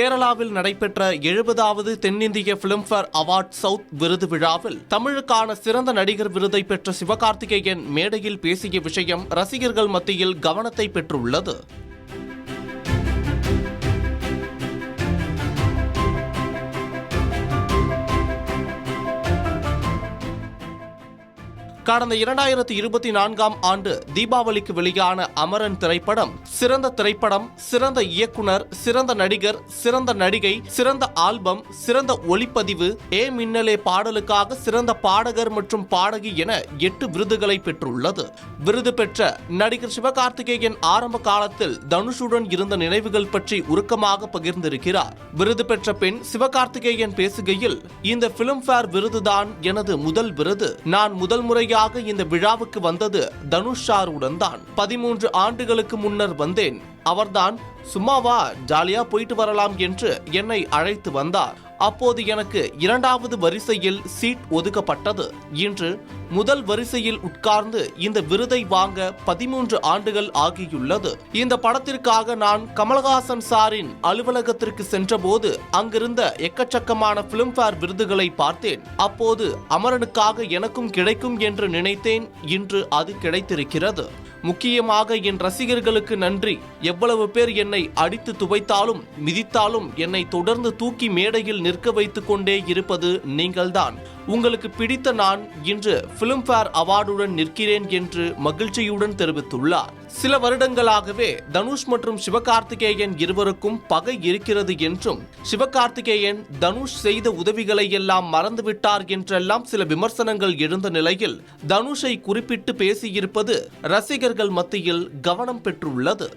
கேரளாவில் நடைபெற்ற 70வது தென்னிந்திய பிலிம்பேர் அவார்ட் சவுத் விருது விழாவில் தமிழுக்கான சிறந்த நடிகர் விருதை பெற்ற சிவகார்த்திகேயன் மேடையில் பேசிய விஷயம் ரசிகர்கள் மத்தியில் கவனத்தை பெற்றுள்ளது. கடந்த 2024ஆம் ஆண்டு தீபாவளிக்கு வெளியான அமரன் திரைப்படம் சிறந்த திரைப்படம், சிறந்த இயக்குனர், சிறந்த நடிகர், சிறந்த நடிகை, சிறந்த ஆல்பம், சிறந்த ஒளிப்பதிவு, ஏ மின்னலே பாடலுக்காக சிறந்த பாடகர் மற்றும் பாடகி என 8 விருதுகளை பெற்றுள்ளது. விருது பெற்ற நடிகர் சிவகார்த்திகேயன் ஆரம்ப காலத்தில் தனுஷுடன் இருந்த நினைவுகள் பற்றி உருக்கமாக பகிர்ந்திருக்கிறார். விருது பெற்ற பின் சிவகார்த்திகேயன் பேசுகையில், இந்த பிலிம்பேர் விருதுதான் எனது முதல் விருது. நான் முதல் முறை இந்த விழாவுக்கு வந்தது தனுஷ் சாருடன் தான். 13 ஆண்டுகளுக்கு முன்னர் வந்தேன். அவர்தான் சும்மாவா ஜாலியா போயிட்டு வரலாம் என்று என்னை அழைத்து வந்தார். அப்போது எனக்கு 2வது வரிசையில் சீட் ஒதுக்கப்பட்டது. இன்று முதல் வரிசையில் உட்கார்ந்து இந்த விருதை வாங்க 13 ஆண்டுகள் ஆகியுள்ளது. இந்த படத்திற்காக நான் கமலஹாசன் சாரின் அலுவலகத்திற்கு சென்றபோது அங்கிருந்த எக்கச்சக்கமான பிலிம்பேர் விருதுகளை பார்த்தேன். அப்போது அமரனுக்காக எனக்கும் கிடைக்கும் என்று நினைத்தேன். இன்று அது கிடைத்திருக்கிறது. முக்கியமாக என் ரசிகர்களுக்கு நன்றி. எவ்வளவு பேர் என்னை அடித்து துவைத்தாலும் மிதித்தாலும் என்னை தொடர்ந்து தூக்கி மேடையில் நிற்க வைத்துக் கொண்டே இருப்பது நீங்கள்தான். உங்களுக்கு பிடித்த நான் இன்று பிலிம்பேர் அவார்டுடன் நிற்கிறேன் என்று மகிழ்ச்சியுடன் தெரிவித்துள்ளார். சில வருடங்களாகவே தனுஷ் மற்றும் சிவகார்த்திகேயன் இருவருக்கும் பகை இருக்கிறது என்றும், சிவகார்த்திகேயன் தனுஷ் செய்த உதவிகளை எல்லாம் மறந்துவிட்டார் என்றெல்லாம் சில விமர்சனங்கள் எழுந்த நிலையில் தனுஷை குறிப்பிட்டு பேசியிருப்பது ரசிகர்கள் மத்தியில் கவனம் பெற்றுள்ளது.